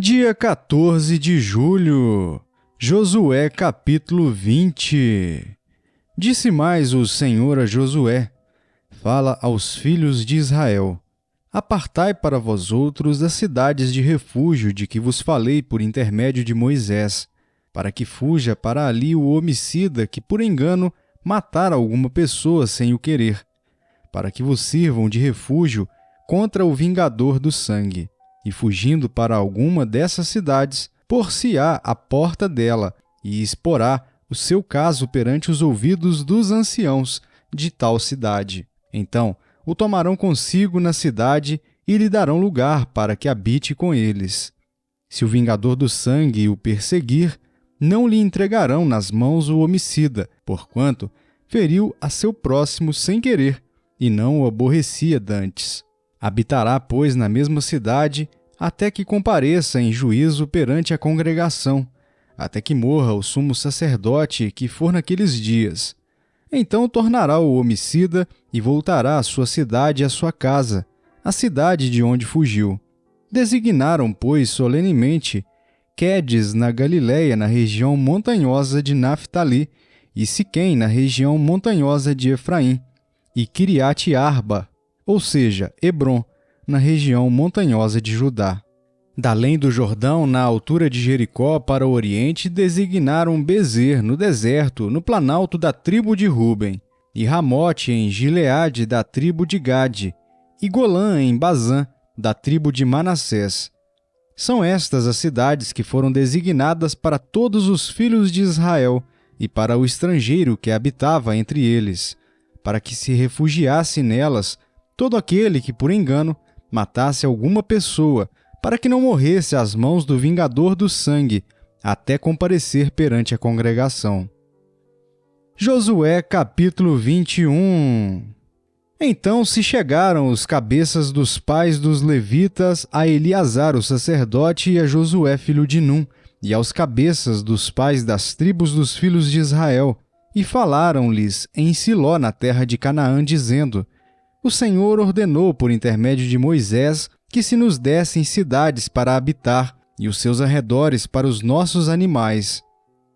Dia 14 de julho, Josué capítulo 20. Disse mais o Senhor a Josué: Fala aos filhos de Israel: Apartai para vós outros as cidades de refúgio de que vos falei por intermédio de Moisés, para que fuja para ali o homicida que por engano matar alguma pessoa sem o querer, para que vos sirvam de refúgio contra o vingador do sangue. E fugindo para alguma dessas cidades, por-se-á à porta dela, e exporá o seu caso perante os ouvidos dos anciãos de tal cidade. Então o tomarão consigo na cidade e lhe darão lugar para que habite com eles. Se o vingador do sangue o perseguir, não lhe entregarão nas mãos o homicida, porquanto feriu a seu próximo sem querer, e não o aborrecia dantes. Habitará, pois, na mesma cidade, até que compareça em juízo perante a congregação, até que morra o sumo sacerdote que for naqueles dias. Então tornará o homicida e voltará à sua cidade e à sua casa, a cidade de onde fugiu. Designaram, pois, solenemente, Quedes na Galiléia, na região montanhosa de Naftali, e Siquém, na região montanhosa de Efraim, e Quiriate-Arba, ou seja, Hebrom, na região montanhosa de Judá. Da além do Jordão, na altura de Jericó, para o oriente, designaram Bezer, no deserto, no planalto da tribo de Ruben, e Ramote, em Gileade, da tribo de Gade, e Golã, em Bazã, da tribo de Manassés. São estas as cidades que foram designadas para todos os filhos de Israel e para o estrangeiro que habitava entre eles, para que se refugiasse nelas todo aquele que, por engano, matasse alguma pessoa, para que não morresse às mãos do vingador do sangue, até comparecer perante a congregação. Josué capítulo 21. Então se chegaram os cabeças dos pais dos levitas a Eleazar o sacerdote e a Josué filho de Num, e aos cabeças dos pais das tribos dos filhos de Israel, e falaram-lhes em Siló na terra de Canaã, dizendo: O Senhor ordenou por intermédio de Moisés que se nos dessem cidades para habitar e os seus arredores para os nossos animais.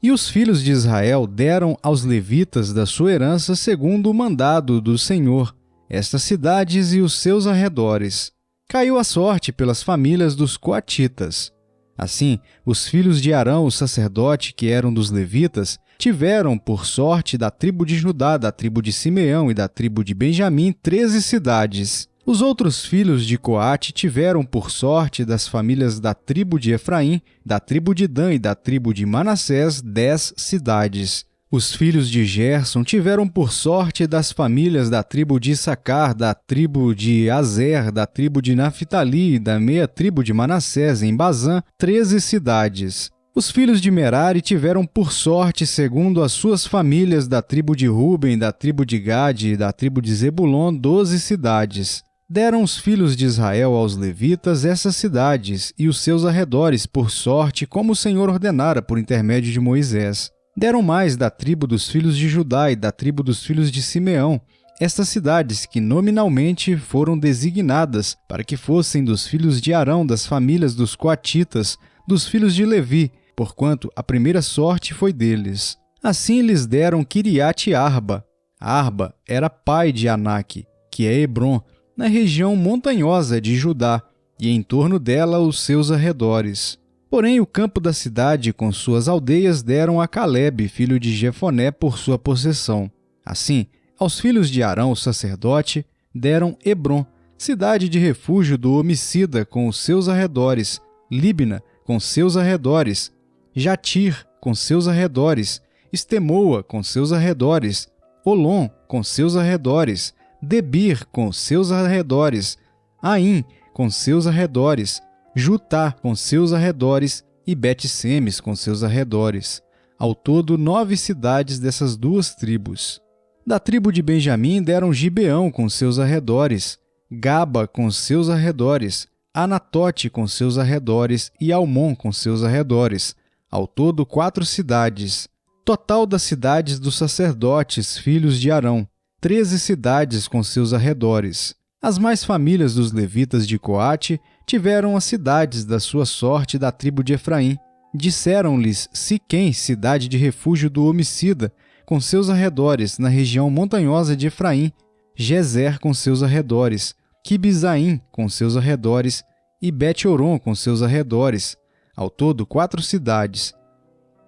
E os filhos de Israel deram aos levitas da sua herança segundo o mandado do Senhor, estas cidades e os seus arredores. Caiu a sorte pelas famílias dos coatitas. Assim, os filhos de Arão, o sacerdote, que eram dos levitas, tiveram, por sorte, da tribo de Judá, da tribo de Simeão e da tribo de Benjamim, 13 cidades. Os outros filhos de Coate tiveram, por sorte, das famílias da tribo de Efraim, da tribo de Dan e da tribo de Manassés, 10 cidades. Os filhos de Gerson tiveram, por sorte, das famílias da tribo de Issacar, da tribo de Azer, da tribo de Naftali e da meia tribo de Manassés, em Bazã, 13 cidades. Os filhos de Merari tiveram por sorte, segundo as suas famílias, da tribo de Ruben, da tribo de Gade e da tribo de Zebulon, 12 cidades. Deram os filhos de Israel aos levitas essas cidades e os seus arredores por sorte, como o Senhor ordenara por intermédio de Moisés. Deram mais da tribo dos filhos de Judá e da tribo dos filhos de Simeão, estas cidades que nominalmente foram designadas para que fossem dos filhos de Arão, das famílias dos coatitas, dos filhos de Levi, porquanto a primeira sorte foi deles. Assim lhes deram Quiriate-Arba. Arba era pai de Anak, que é Hebrom, na região montanhosa de Judá, e em torno dela os seus arredores. Porém, o campo da cidade com suas aldeias deram a Calebe, filho de Jefoné, por sua possessão. Assim, aos filhos de Arão, o sacerdote, deram Hebrom, cidade de refúgio do homicida com os seus arredores, Líbna com seus arredores, Jatir com seus arredores, Estemoa com seus arredores, Olom com seus arredores, Debir com seus arredores, Aim com seus arredores, Jutá com seus arredores e Bet-Semes com seus arredores. Ao todo, 9 cidades dessas duas tribos. Da tribo de Benjamim deram Gibeão com seus arredores, Gaba com seus arredores, Anatote com seus arredores e Almon com seus arredores. Ao todo, 4 cidades. Total das cidades dos sacerdotes, filhos de Arão, 13 cidades com seus arredores. As mais famílias dos levitas de Coate tiveram as cidades da sua sorte da tribo de Efraim. Disseram-lhes Siquém, cidade de refúgio do homicida, com seus arredores, na região montanhosa de Efraim, Gezer com seus arredores, Quibizaim com seus arredores e Bet-Horon com seus arredores, ao todo 4 cidades.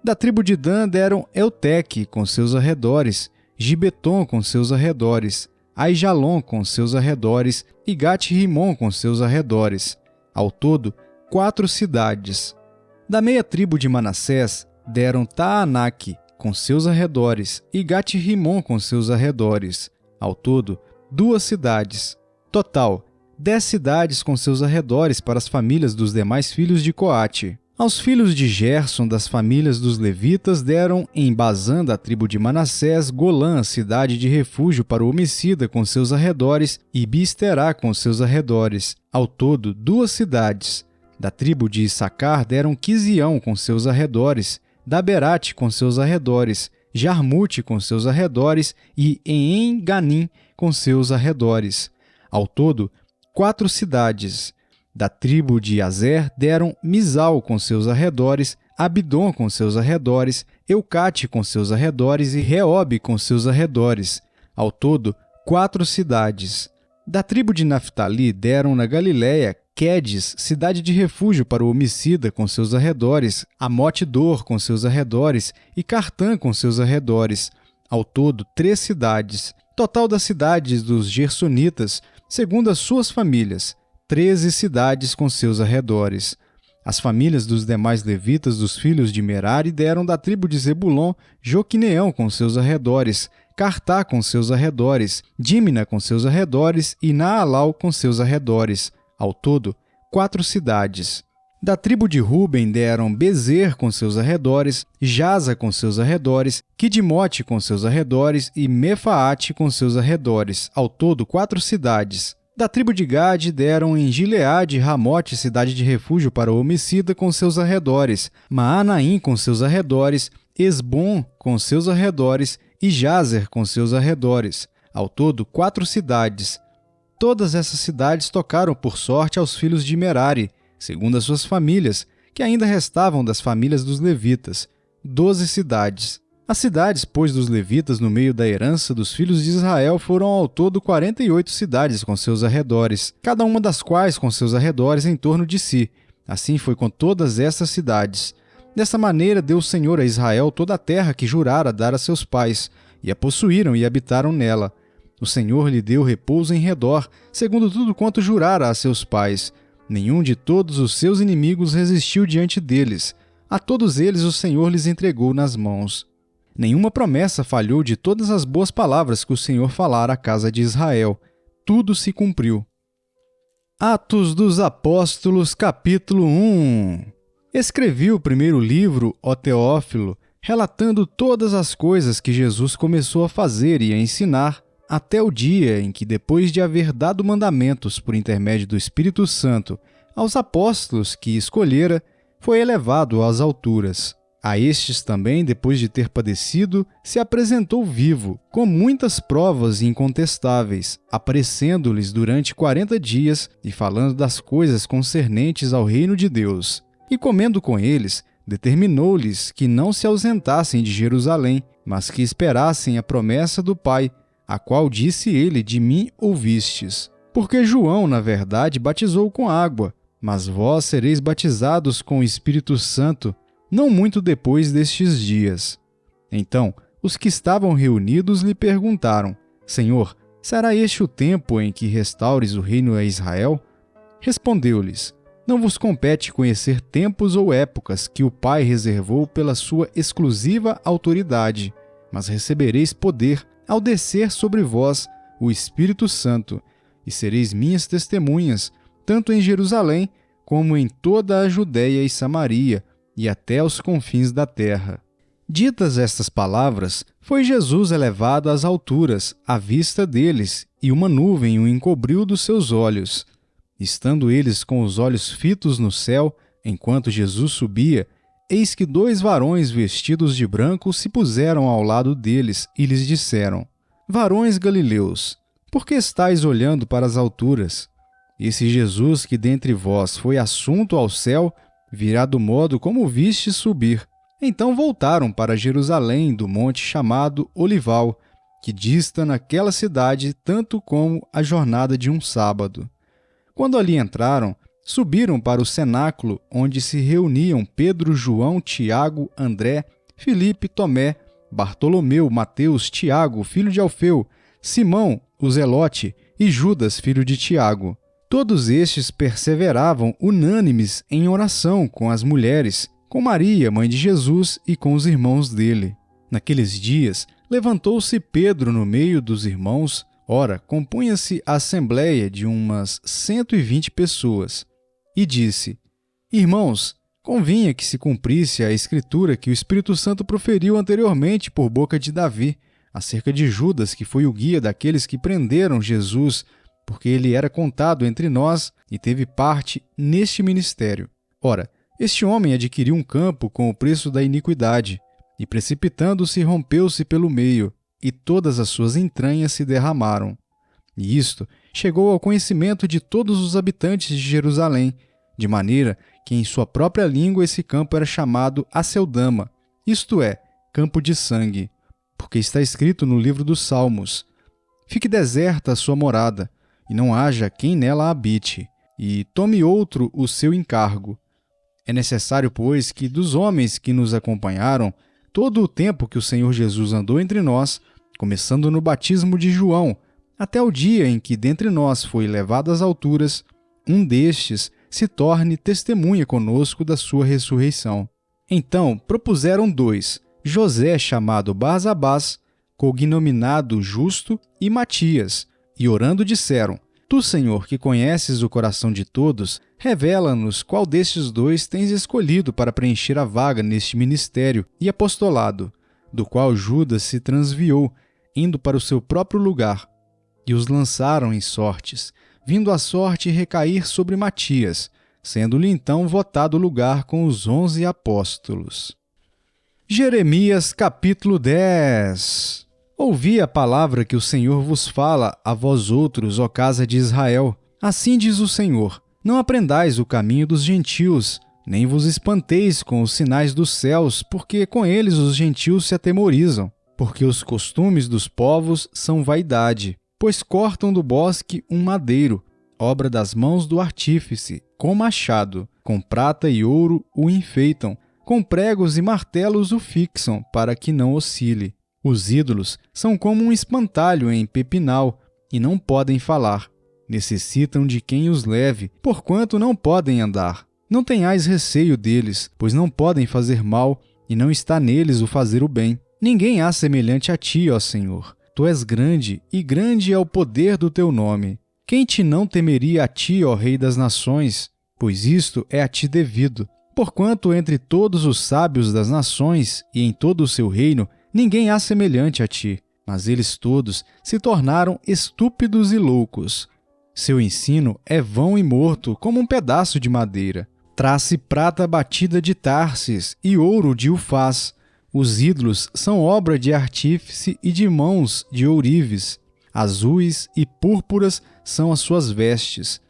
Da tribo de Dan deram Elteque com seus arredores, Gibeton com seus arredores, Aijalon com seus arredores e Gat-Rimon com seus arredores, ao todo 4 cidades. Da meia tribo de Manassés deram Taanaque com seus arredores e Gat-Rimon com seus arredores, ao todo 2 cidades. Total, 10 cidades com seus arredores para as famílias dos demais filhos de Coate. Aos filhos de Gerson das famílias dos levitas deram em Bazã da tribo de Manassés Golã, cidade de refúgio para o homicida com seus arredores, e Bisterá com seus arredores, ao todo 2 cidades. Da tribo de Issacar deram Quisião com seus arredores, Daberate com seus arredores, Jarmute com seus arredores e En-Ganim com seus arredores, ao todo 4 cidades. Da tribo de Azer deram Misal com seus arredores, Abidom com seus arredores, Eucate com seus arredores e Reobe com seus arredores, ao todo 4 cidades. Da tribo de Naftali deram na Galiléia Quedes, cidade de refúgio para o homicida com seus arredores, Amote-Dor com seus arredores e Cartã com seus arredores, ao todo 3 cidades. Total das cidades dos Gersonitas, segundo as suas famílias, 13 cidades com seus arredores. As famílias dos demais levitas dos filhos de Merari deram da tribo de Zebulon Joquineão com seus arredores, Cartá com seus arredores, Dímina com seus arredores e Naalau com seus arredores, ao todo 4 cidades. Da tribo de Ruben deram Bezer com seus arredores, Jaza com seus arredores, Quidimote com seus arredores e Mefaate com seus arredores, ao todo 4 cidades. Da tribo de Gade deram em Gileade Ramote, cidade de refúgio para o homicida com seus arredores, Maanaim com seus arredores, Esbom com seus arredores e Jazer com seus arredores, ao todo 4 cidades. Todas essas cidades tocaram por sorte aos filhos de Merari, segundo as suas famílias, que ainda restavam das famílias dos levitas, 12 cidades. As cidades, pois, dos levitas no meio da herança dos filhos de Israel foram ao todo 48 cidades com seus arredores, cada uma das quais com seus arredores em torno de si. Assim foi com todas essas cidades. Dessa maneira deu o Senhor a Israel toda a terra que jurara dar a seus pais, e a possuíram e habitaram nela. O Senhor lhe deu repouso em redor, segundo tudo quanto jurara a seus pais. Nenhum de todos os seus inimigos resistiu diante deles. A todos eles o Senhor lhes entregou nas mãos. Nenhuma promessa falhou de todas as boas palavras que o Senhor falara à casa de Israel. Tudo se cumpriu. Atos dos Apóstolos, capítulo 1. Escrevi o primeiro livro, ó Teófilo, relatando todas as coisas que Jesus começou a fazer e a ensinar, até o dia em que, depois de haver dado mandamentos por intermédio do Espírito Santo aos apóstolos que escolhera, foi elevado às alturas. A estes também, depois de ter padecido, se apresentou vivo, com muitas provas incontestáveis, aparecendo-lhes durante 40 dias e falando das coisas concernentes ao reino de Deus. E comendo com eles, determinou-lhes que não se ausentassem de Jerusalém, mas que esperassem a promessa do Pai, a qual disse ele: de mim ouvistes. Porque João, na verdade, batizou com água, mas vós sereis batizados com o Espírito Santo, não muito depois destes dias. Então, os que estavam reunidos lhe perguntaram: Senhor, será este o tempo em que restaures o reino a Israel? Respondeu-lhes: Não vos compete conhecer tempos ou épocas que o Pai reservou pela sua exclusiva autoridade, mas recebereis poder ao descer sobre vós o Espírito Santo, e sereis minhas testemunhas, tanto em Jerusalém como em toda a Judéia e Samaria, e até aos confins da terra. Ditas estas palavras, foi Jesus elevado às alturas, à vista deles, e uma nuvem o encobriu dos seus olhos. Estando eles com os olhos fitos no céu, enquanto Jesus subia, eis que 2 varões vestidos de branco se puseram ao lado deles e lhes disseram: Varões galileus, por que estáis olhando para as alturas? Esse Jesus que dentre vós foi assunto ao céu, virá do modo como o vistes subir. Então voltaram para Jerusalém do monte chamado Olival, que dista naquela cidade tanto como a jornada de um sábado. Quando ali entraram, subiram para o cenáculo, onde se reuniam Pedro, João, Tiago, André, Filipe, Tomé, Bartolomeu, Mateus, Tiago, filho de Alfeu, Simão, o Zelote, e Judas, filho de Tiago. Todos estes perseveravam unânimes em oração com as mulheres, com Maria, mãe de Jesus, e com os irmãos dele. Naqueles dias, levantou-se Pedro no meio dos irmãos. Ora, compunha-se a assembleia de umas 120 pessoas, e disse: Irmãos, convinha que se cumprisse a escritura que o Espírito Santo proferiu anteriormente por boca de Davi, acerca de Judas, que foi o guia daqueles que prenderam Jesus, porque ele era contado entre nós e teve parte neste ministério. Ora, este homem adquiriu um campo com o preço da iniquidade, e precipitando-se rompeu-se pelo meio, e todas as suas entranhas se derramaram. E isto chegou ao conhecimento de todos os habitantes de Jerusalém, de maneira que em sua própria língua esse campo era chamado Aceldama, isto é, campo de sangue, porque está escrito no livro dos Salmos: Fique deserta a sua morada, e não haja quem nela habite, e tome outro o seu encargo. É necessário, pois, que dos homens que nos acompanharam, todo o tempo que o Senhor Jesus andou entre nós, começando no batismo de João, até o dia em que dentre nós foi levado às alturas, um destes se torne testemunha conosco da sua ressurreição. Então propuseram 2, José chamado Barsabás, cognominado Justo, e Matias, e orando disseram: Tu, Senhor, que conheces o coração de todos, revela-nos qual destes 2 tens escolhido para preencher a vaga neste ministério e apostolado, do qual Judas se transviou, indo para o seu próprio lugar. E os lançaram em sortes, vindo a sorte recair sobre Matias, sendo-lhe então votado o lugar com os 11 apóstolos. Jeremias capítulo 10. Ouvi a palavra que o Senhor vos fala a vós outros, ó casa de Israel. Assim diz o Senhor: Não aprendais o caminho dos gentios, nem vos espanteis com os sinais dos céus, porque com eles os gentios se atemorizam. Porque os costumes dos povos são vaidade, pois cortam do bosque um madeiro, obra das mãos do artífice, com machado, com prata e ouro o enfeitam, com pregos e martelos o fixam, para que não oscile. Os ídolos são como um espantalho em pepinal, e não podem falar. Necessitam de quem os leve, porquanto não podem andar. Não tenhais receio deles, pois não podem fazer mal, e não está neles o fazer o bem. Ninguém há semelhante a ti, ó Senhor. Tu és grande, e grande é o poder do teu nome. Quem te não temeria a ti, ó Rei das nações? Pois isto é a ti devido. Porquanto entre todos os sábios das nações, e em todo o seu reino, ninguém há semelhante a ti, mas eles todos se tornaram estúpidos e loucos. Seu ensino é vão e morto, como um pedaço de madeira. Traz-se prata batida de Tarsis e ouro de Ufaz. Os ídolos são obra de artífice e de mãos de ourives. Azuis e púrpuras são as suas vestes.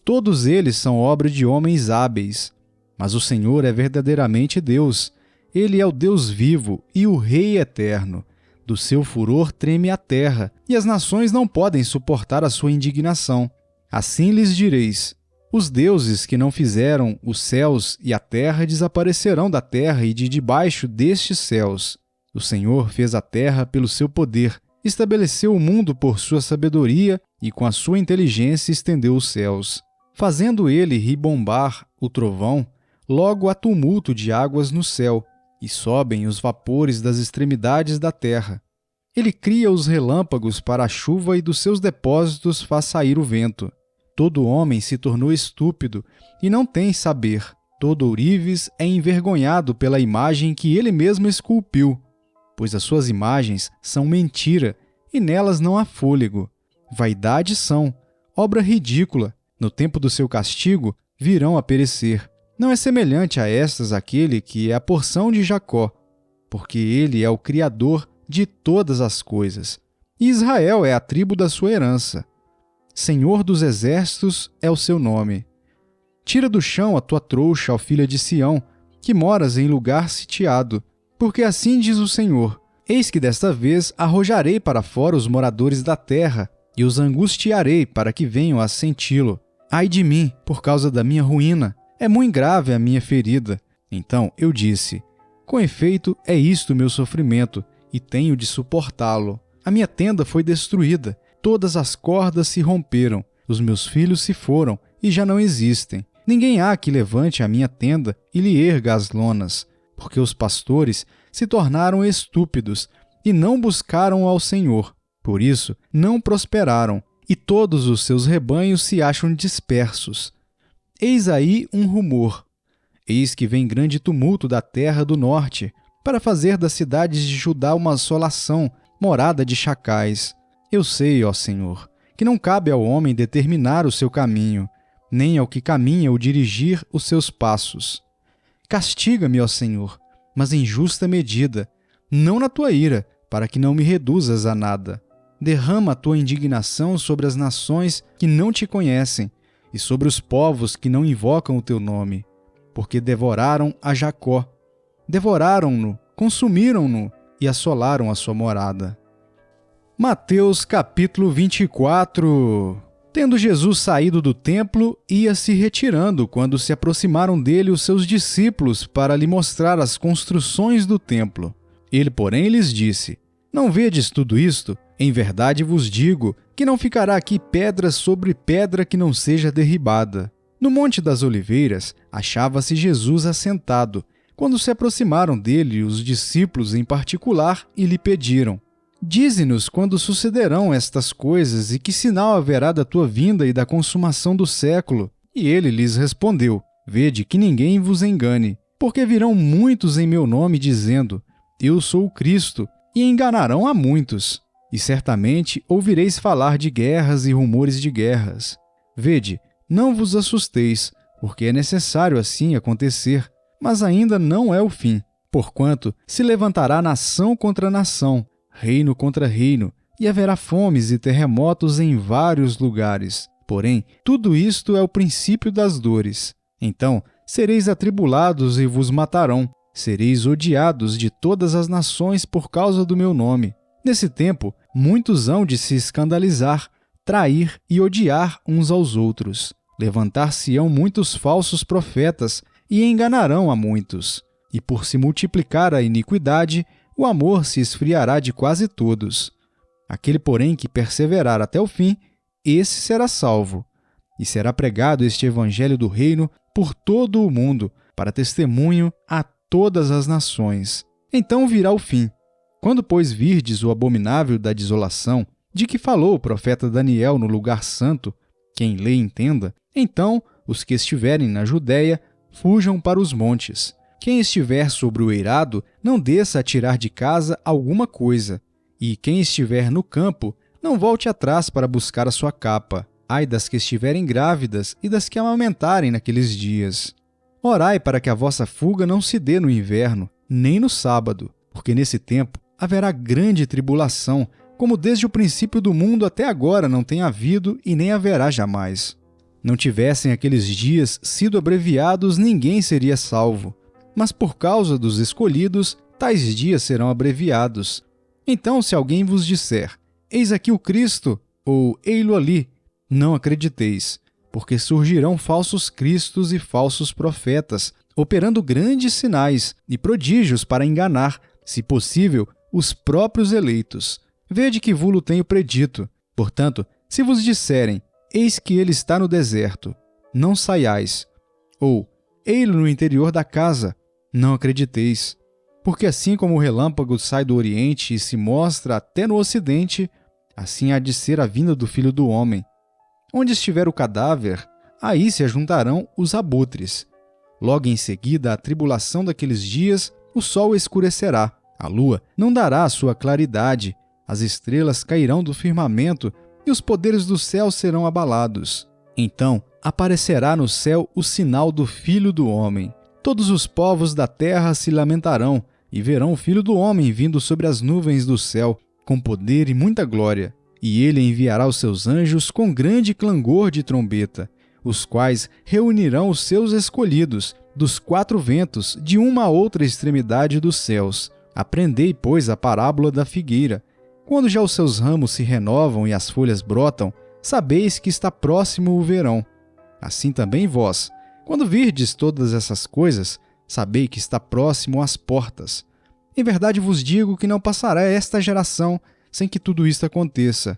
Todos eles são obra de homens hábeis. Mas o Senhor é verdadeiramente Deus. Ele é o Deus vivo e o Rei eterno. Do seu furor treme a terra, e as nações não podem suportar a sua indignação. Assim lhes direis: os deuses que não fizeram os céus e a terra desaparecerão da terra e de debaixo destes céus. O Senhor fez a terra pelo seu poder, estabeleceu o mundo por sua sabedoria e com a sua inteligência estendeu os céus. Fazendo ele ribombar o trovão, logo há tumulto de águas no céu, e sobem os vapores das extremidades da terra. Ele cria os relâmpagos para a chuva e dos seus depósitos faz sair o vento. Todo homem se tornou estúpido e não tem saber. Todo ourives é envergonhado pela imagem que ele mesmo esculpiu, pois as suas imagens são mentira e nelas não há fôlego. Vaidade são, obra ridícula. No tempo do seu castigo virão a perecer. Não é semelhante a estas aquele que é a porção de Jacó, porque ele é o Criador de todas as coisas, e Israel é a tribo da sua herança. Senhor dos exércitos é o seu nome. Tira do chão a tua trouxa, ó filha de Sião, que moras em lugar sitiado. Porque assim diz o Senhor: eis que desta vez arrojarei para fora os moradores da terra, e os angustiarei para que venham a senti-lo. Ai de mim, por causa da minha ruína, é muito grave a minha ferida. Então eu disse: com efeito é isto meu sofrimento, e tenho de suportá-lo. A minha tenda foi destruída, todas as cordas se romperam, os meus filhos se foram e já não existem. Ninguém há que levante a minha tenda e lhe erga as lonas, porque os pastores se tornaram estúpidos e não buscaram ao Senhor. Por isso, não prosperaram, e todos os seus rebanhos se acham dispersos. Eis aí um rumor. Eis que vem grande tumulto da terra do norte, para fazer das cidades de Judá uma assolação, morada de chacais. Eu sei, ó Senhor, que não cabe ao homem determinar o seu caminho, nem ao que caminha o dirigir os seus passos. Castiga-me, ó Senhor, mas em justa medida, não na tua ira, para que não me reduzas a nada. Derrama a tua indignação sobre as nações que não te conhecem e sobre os povos que não invocam o teu nome, porque devoraram a Jacó. Devoraram-no, consumiram-no e assolaram a sua morada. Mateus capítulo 24. Tendo Jesus saído do templo, ia se retirando quando se aproximaram dele os seus discípulos para lhe mostrar as construções do templo. Ele, porém, lhes disse: não vedes tudo isto? Em verdade vos digo que não ficará aqui pedra sobre pedra que não seja derribada. No Monte das Oliveiras achava-se Jesus assentado, quando se aproximaram dele os discípulos em particular e lhe pediram: dize-nos quando sucederão estas coisas e que sinal haverá da tua vinda e da consumação do século. E ele lhes respondeu: vede que ninguém vos engane, porque virão muitos em meu nome dizendo: eu sou o Cristo, e enganarão a muitos. E certamente ouvireis falar de guerras e rumores de guerras. Vede, não vos assusteis, porque é necessário assim acontecer, mas ainda não é o fim. Porquanto se levantará nação contra nação, reino contra reino, e haverá fomes e terremotos em vários lugares. Porém, tudo isto é o princípio das dores. Então, sereis atribulados e vos matarão. Sereis odiados de todas as nações por causa do meu nome. Nesse tempo, muitos hão de se escandalizar, trair e odiar uns aos outros. Levantar-se-ão muitos falsos profetas e enganarão a muitos. E por se multiplicar a iniquidade, o amor se esfriará de quase todos. Aquele, porém, que perseverar até o fim, esse será salvo. E será pregado este evangelho do reino por todo o mundo, para testemunho a todas as nações. Então virá o fim. Quando, pois, virdes o abominável da desolação, de que falou o profeta Daniel no lugar santo, quem lê entenda, então os que estiverem na Judéia fujam para os montes. Quem estiver sobre o eirado, não desça a tirar de casa alguma coisa, e quem estiver no campo, não volte atrás para buscar a sua capa. Ai das que estiverem grávidas e das que amamentarem naqueles dias. Orai para que a vossa fuga não se dê no inverno, nem no sábado, porque nesse tempo haverá grande tribulação, como desde o princípio do mundo até agora não tem havido e nem haverá jamais. Não tivessem aqueles dias sido abreviados, ninguém seria salvo. Mas por causa dos escolhidos, tais dias serão abreviados. Então, se alguém vos disser: eis aqui o Cristo, ou ei-lo ali, não acrediteis, porque surgirão falsos cristos e falsos profetas, operando grandes sinais e prodígios para enganar, se possível, os próprios eleitos. Vede que vulo tenho predito. Portanto, se vos disserem: eis que ele está no deserto, não saiais. Ou, ei-lo no interior da casa, não acrediteis. Porque assim como o relâmpago sai do oriente e se mostra até no ocidente, assim há de ser a vinda do Filho do Homem. Onde estiver o cadáver, aí se ajuntarão os abutres. Logo em seguida, a tribulação daqueles dias, o sol escurecerá, a lua não dará a sua claridade, as estrelas cairão do firmamento e os poderes do céu serão abalados. Então aparecerá no céu o sinal do Filho do Homem. Todos os povos da terra se lamentarão e verão o Filho do Homem vindo sobre as nuvens do céu, com poder e muita glória. E ele enviará os seus anjos com grande clangor de trombeta, os quais reunirão os seus escolhidos dos 4 ventos, de uma a outra extremidade dos céus. Aprendei, pois, a parábola da figueira. Quando já os seus ramos se renovam e as folhas brotam, sabeis que está próximo o verão. Assim também vós, quando virdes todas essas coisas, sabei que está próximo às portas. Em verdade vos digo que não passará esta geração sem que tudo isto aconteça.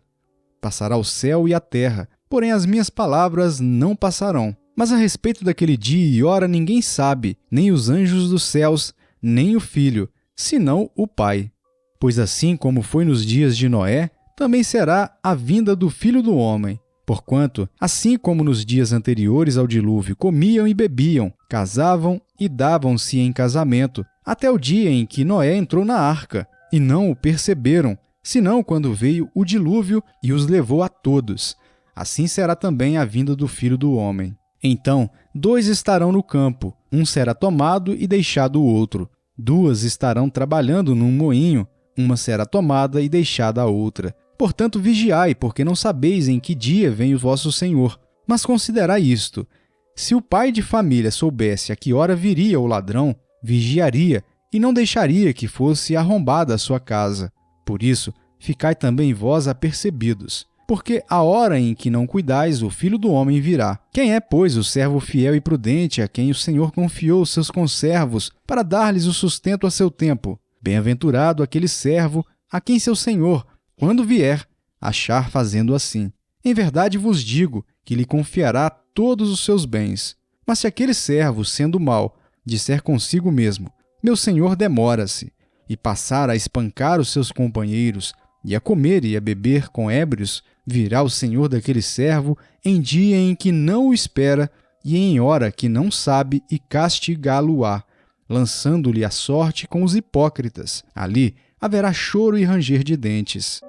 Passará o céu e a terra, porém as minhas palavras não passarão. Mas a respeito daquele dia e hora ninguém sabe, nem os anjos dos céus, nem o Filho, senão o Pai. Pois assim como foi nos dias de Noé, também será a vinda do Filho do Homem. Porquanto, assim como nos dias anteriores ao dilúvio, comiam e bebiam, casavam e davam-se em casamento, até o dia em que Noé entrou na arca, e não o perceberam, senão quando veio o dilúvio e os levou a todos. Assim será também a vinda do Filho do Homem. Então, 2 estarão no campo, um será tomado e deixado o outro. 2 estarão trabalhando num moinho, uma será tomada e deixada a outra. Portanto, vigiai, porque não sabeis em que dia vem o vosso Senhor. Mas considerai isto: se o pai de família soubesse a que hora viria o ladrão, vigiaria e não deixaria que fosse arrombada a sua casa. Por isso, ficai também vós apercebidos, porque a hora em que não cuidais, o Filho do Homem virá. Quem é, pois, o servo fiel e prudente a quem o Senhor confiou os seus conservos para dar-lhes o sustento a seu tempo? Bem-aventurado aquele servo a quem seu Senhor, quando vier, achar fazendo assim. Em verdade vos digo que lhe confiará todos os seus bens. Mas se aquele servo, sendo mau, disser consigo mesmo: meu senhor demora-se, e passar a espancar os seus companheiros, e a comer e a beber com ébrios, virá o senhor daquele servo em dia em que não o espera e em hora que não sabe, e castigá-lo-á, lançando-lhe a sorte com os hipócritas. Ali haverá choro e ranger de dentes.